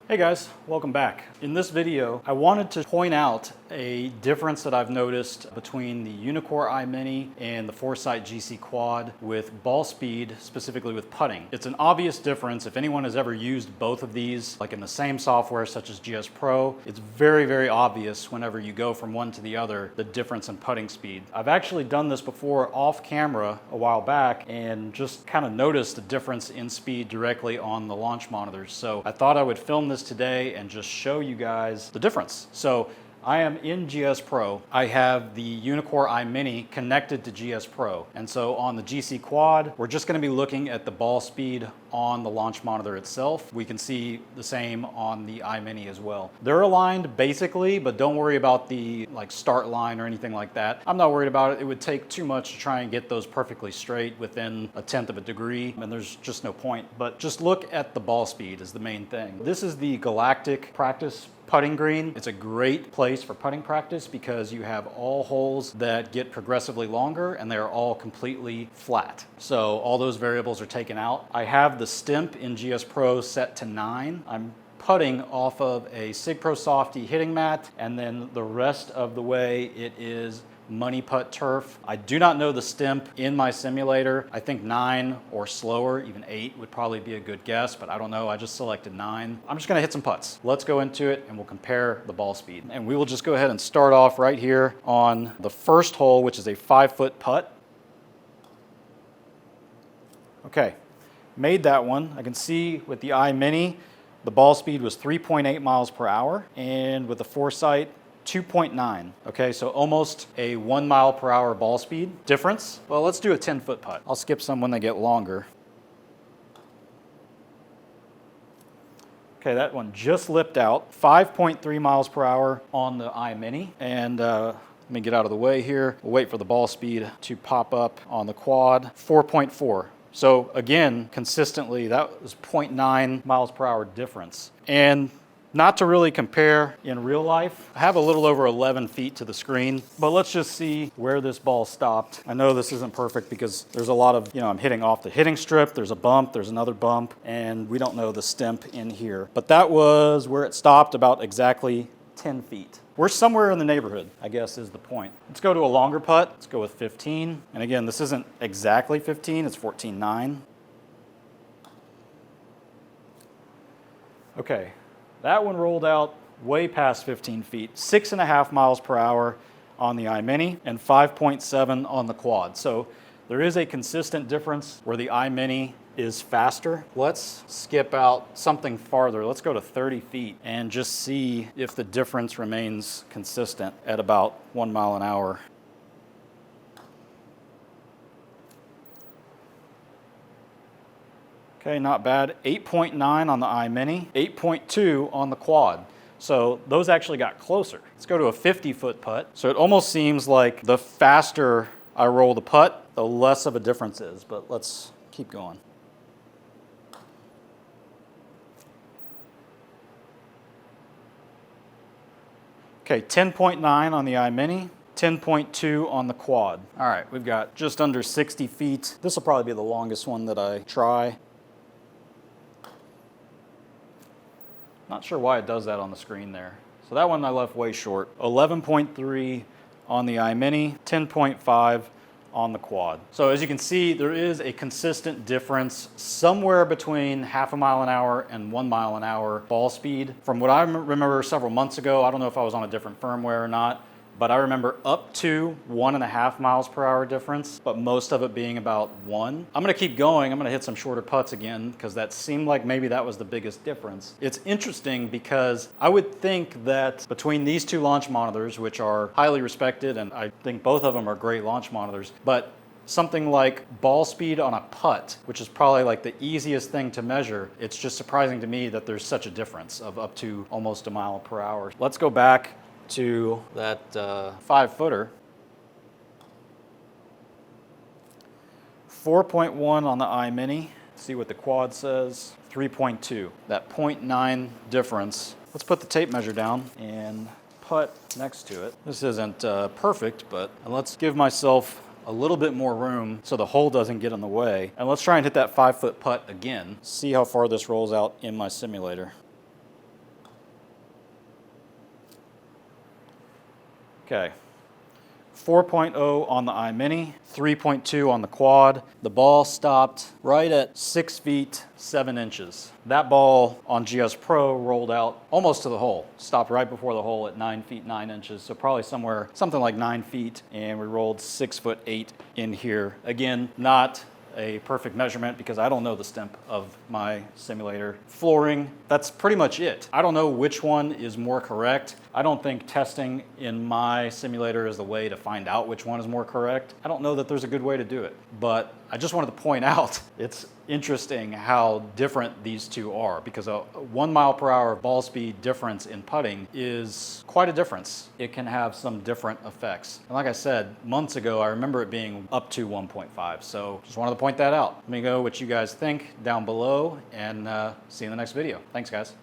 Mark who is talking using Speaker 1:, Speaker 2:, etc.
Speaker 1: Hey guys, welcome back. In this video, I wanted to point out a difference that I've noticed between the Uneekor Eye Mini and the Foresight GC3 with ball speed, specifically with putting. It's an obvious difference. If anyone has ever used both of these, like in the same software such as GSPro, it's very, very obvious whenever you go from one to the other, the difference in putting speed. I've actually done this before off camera a while back and just kind of noticed the difference in speed directly on the launch monitors. So I thought I would film this today and just show you guys the difference. So I am in GSPro. I have the Uneekor Eye Mini connected to GSPro. And so on the GCQuad, we're just gonna be looking at the ball speed on the launch monitor itself. We can see the same on the Eye Mini as well. They're aligned basically, but don't worry about the start line or anything like that. I'm not worried about it. It would take too much to try and get those perfectly straight within 1/10 of a degree, and there's just no point. But just look at the ball speed is the main thing. This is the Galactic practice putting green. It's a great place for putting practice because you have all holes that get progressively longer and they're all completely flat. So all those variables are taken out. I have the stimp in GSPro set to 9. I'm putting off of a SIGPRO Softy hitting mat, and then the rest of the way it is money putt turf. I do not know the stimp in my simulator. I think 9 or slower, even 8 would probably be a good guess, but I don't know. I just selected 9. I'm just gonna hit some putts. Let's go into it and we'll compare the ball speed. And we will just go ahead and start off right here on the first hole, which is a 5-foot putt. Okay, made that one. I can see with the Eye Mini, the ball speed was 3.8 miles per hour, and with the Foresight, 2.9. Okay, so almost a 1 mile per hour ball speed difference. Well, let's do a 10-foot putt. I'll skip some when they get longer. Okay, that one just lipped out. 5.3 miles per hour on the Eye Mini. And let me get out of the way here. We'll wait for the ball speed to pop up on the quad. 4.4. So again, consistently, that was 0.9 miles per hour difference. And not to really compare in real life, I have a little over 11 feet to the screen, but let's just see where this ball stopped. I know this isn't perfect because there's a lot of, I'm hitting off the hitting strip, there's a bump, there's another bump, and we don't know the stimp in here. But that was where it stopped, about exactly 10 feet. We're somewhere in the neighborhood, I guess is the point. Let's go to a longer putt. Let's go with 15. And again, this isn't exactly 15, it's 14.9. Okay. That one rolled out way past 15 feet, 6.5 miles per hour on the Eye Mini and 5.7 on the quad. So there is a consistent difference where the Eye Mini is faster. Let's skip out something farther. Let's go to 30 feet and just see if the difference remains consistent at about 1 mile an hour. Okay, not bad. 8.9 on the Eye Mini, 8.2 on the quad. So those actually got closer. Let's go to a 50-foot putt. So it almost seems like the faster I roll the putt, the less of a difference is, but let's keep going. Okay, 10.9 on the Eye Mini, 10.2 on the quad. All right, we've got just under 60 feet. This will probably be the longest one that I try. Not sure why it does that on the screen there. So that one I left way short. 11.3 on the Eye Mini, 10.5 on the quad. So as you can see, there is a consistent difference somewhere between 0.5 mile an hour and 1 mile an hour ball speed. From what I remember several months ago, I don't know if I was on a different firmware or not, but I remember up to 1.5 miles per hour difference, but most of it being about 1. I'm gonna keep going. I'm gonna hit some shorter putts again because that seemed like maybe that was the biggest difference. It's interesting because I would think that between these two launch monitors, which are highly respected, and I think both of them are great launch monitors, but something like ball speed on a putt, which is probably like the easiest thing to measure, it's just surprising to me that there's such a difference of up to almost 1 mile per hour. Let's go back to that 5-footer. 4.1 on the Eye Mini. See what the quad says. 3.2. That 0.9 difference. Let's put the tape measure down and putt next to it. This isn't perfect, but let's give myself a little bit more room so the hole doesn't get in the way. And let's try and hit that 5-foot putt again. See how far this rolls out in my simulator. Okay. 4.0 on the Eye Mini, 3.2 on the Quad. The ball stopped right at 6 feet 7 inches. That ball on GCPRO rolled out almost to the hole, stopped right before the hole at 9 feet 9 inches, so probably somewhere, something like 9 feet, and we rolled 6 foot 8 in here. Again, not a perfect measurement because I don't know the stemp of my simulator. Flooring, that's pretty much it. I don't know which one is more correct. I don't think testing in my simulator is the way to find out which one is more correct. I don't know that there's a good way to do it, but I just wanted to point out it's interesting how different these two are, because a 1 mile per hour ball speed difference in putting is quite a difference. It can have some different effects. And like I said, months ago, I remember it being up to 1.5. So just wanted to point that out. Let me know what you guys think down below, and see you in the next video. Thanks, guys.